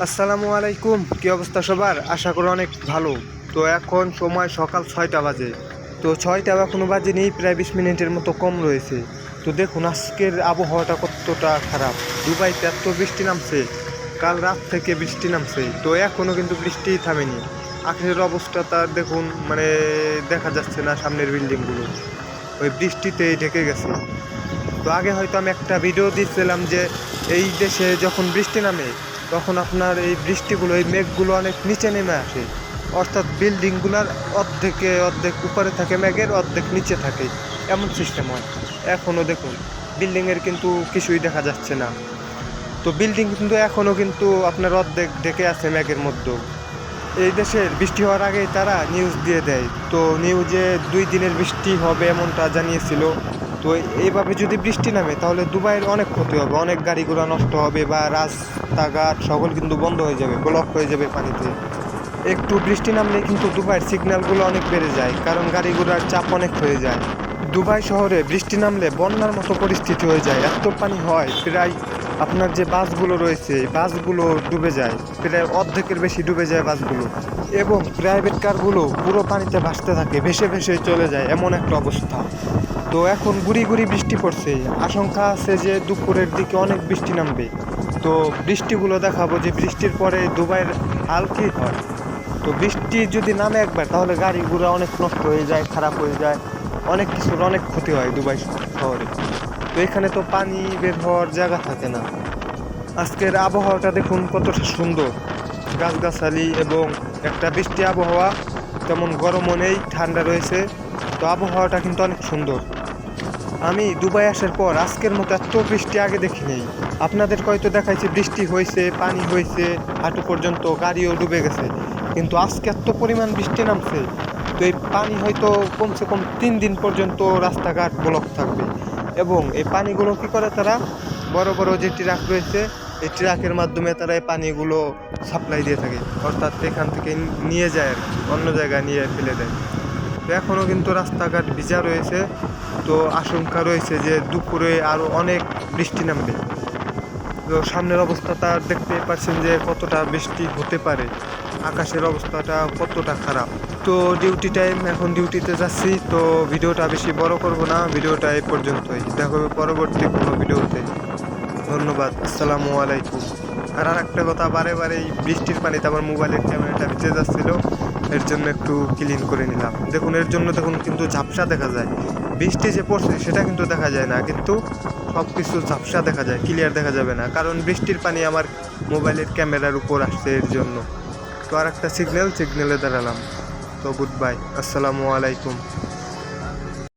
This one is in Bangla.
আসসালামু আলাইকুম, কি অবস্থা সবার? আশা করি অনেক ভালো। তো এখন সময় সকাল 6টা বাজে। তো 6টা এখনো বাজেনি, প্রায় 20 মিনিটের মতো কম রয়েছে। তো দেখুন আজকের আবহাওয়াটা কতটা খারাপ। দুবাইতে এত বৃষ্টি নামছে, কাল রাত থেকে বৃষ্টি নামছে, তো এখনও কিন্তু বৃষ্টি থামেনি। আখের অবস্থাটা দেখুন, মানে দেখা যাচ্ছে না সামনের বিল্ডিংগুলো, ওই বৃষ্টিতেই ঢেকে গেছে। তো আগে হয়তো আমি একটা ভিডিও দিচ্ছিলাম যে এই দেশে যখন বৃষ্টি নামে তখন আপনার এই বৃষ্টিগুলো, এই মেঘগুলো অনেক নিচে নেমে আসে, অর্থাৎ বিল্ডিংগুলোর অর্ধেক উপরে থাকে মেঘের, অর্ধেক নিচে থাকে, এমন সিস্টেম হয়। এখনও দেখুন বিল্ডিংয়ের কিন্তু কিছুই দেখা যাচ্ছে না। তো বিল্ডিং কিন্তু এখনও কিন্তু আপনার অর্ধেক ঢেকে আছে মেঘের মধ্যে। এই দেশের বৃষ্টি হওয়ার আগেই তারা নিউজ দিয়ে দেয়, তো নিউজে 2 দিনের বৃষ্টি হবে এমনটা জানিয়েছিল। তো এইভাবে যদি বৃষ্টি নামে তাহলে দুবাইয়ের অনেক ক্ষতি হবে, অনেক গাড়ি ঘোড়া নষ্ট হবে বা রাস্তাঘাট সকল কিন্তু বন্ধ হয়ে যাবে, ব্লক হয়ে যাবে পানিতে। একটু বৃষ্টি নামলে কিন্তু দুবাইয়ের সিগন্যালগুলো অনেক বেড়ে যায়, কারণ গাড়ি ঘোড়ার চাপ অনেক হয়ে যায়। দুবাই শহরে বৃষ্টি নামলে বন্যার মতো পরিস্থিতি হয়ে যায়, এত পানি হয় প্রায় আপনার যে বাসগুলো রয়েছে এই বাসগুলো ডুবে যায়, প্রায় অর্ধেকের বেশি ডুবে যায় বাসগুলো, এবং প্রাইভেট কারগুলো পুরো পানিতে ভাসতে থাকে, ভেসে ভেসে চলে যায়, এমন একটা অবস্থা। তো এখন গুড়ি গুড়ি বৃষ্টি পড়ছে, আশঙ্কা আছে যে দুপুরের দিকে অনেক বৃষ্টি নামবে। তো বৃষ্টিগুলো দেখাবো যে বৃষ্টির পরে দুবাইয়ের হাল কী হয়। তো বৃষ্টি যদি নামে একবার তাহলে গাড়ি ঘোড়া অনেক নষ্ট হয়ে যায়, খারাপ হয়ে যায়, অনেক কিছুর অনেক ক্ষতি হয় দুবাই শহরে। তো এখানে তো পানি বের হওয়ার জায়গা থাকে না। আজকের আবহাওয়াটা দেখুন কতটা সুন্দর, গাছগাছালি এবং একটা বৃষ্টি আবহাওয়া, তেমন গরমও নেই, ঠান্ডা রয়েছে। তো আবহাওয়াটা কিন্তু অনেক সুন্দর। আমি দুবাই আসার পর আজকের মতো এত বৃষ্টি আগে দেখি নেই। আপনাদের হয়তো দেখাইছে বৃষ্টি হয়েছে, পানি হয়েছে, হাঁটু পর্যন্ত গাড়িও ডুবে গেছে, কিন্তু আজকে এত পরিমাণ বৃষ্টি নামছে, তো এই পানি হয়তো কমসে কম 3 দিন পর্যন্ত রাস্তাঘাট ব্লক থাকবে। এবং এই পানিগুলো কী করে তারা, বড় বড় যে ট্রাক রয়েছে এই ট্রাকের মাধ্যমে তারা এই পানিগুলো সাপ্লাই দিয়ে থাকে, অর্থাৎ এখান থেকে নিয়ে যায় আর কি, অন্য জায়গায় নিয়ে ফেলে দেয়। তো এখনও কিন্তু রাস্তাঘাট ভিজা রয়েছে। তো আশঙ্কা রয়েছে যে দুপুরে আরও অনেক বৃষ্টি নামবে। তো সামনের অবস্থাটা দেখতে পাচ্ছেন যে কতটা বৃষ্টি হতে পারে, আকাশের অবস্থাটা কতটা খারাপ। তো ডিউটি টাইম, এখন ডিউটিতে যাচ্ছি। তো ভিডিওটা বেশি বড় করব না, ভিডিওটা এই পর্যন্তই, দেখা হবে পরবর্তী কোনো ভিডিওতে। ধন্যবাদ, আসসালামু আলাইকুম। আর একটা কথা, বারে বারে এই বৃষ্টির পানিতে আমার মোবাইলের ক্যামেরাটা ভিজে যাচ্ছিল, এর জন্য একটু ক্লিন করে নিলাম। দেখুন এর জন্য দেখুন কিন্তু ঝাপসা দেখা যায়, বৃষ্টি যে পড়ছে সেটা কিন্তু দেখা যায় না, কিন্তু সব কিছু ঝাপসা দেখা যায়, ক্লিয়ার দেখা যাবে না, কারণ বৃষ্টির পানি আমার মোবাইলের ক্যামেরার উপর আসছে এর জন্য। তো আর একটা সিগন্যালে দাঁড়ালাম। তো গুড বাই, আসসালামু আলাইকুম।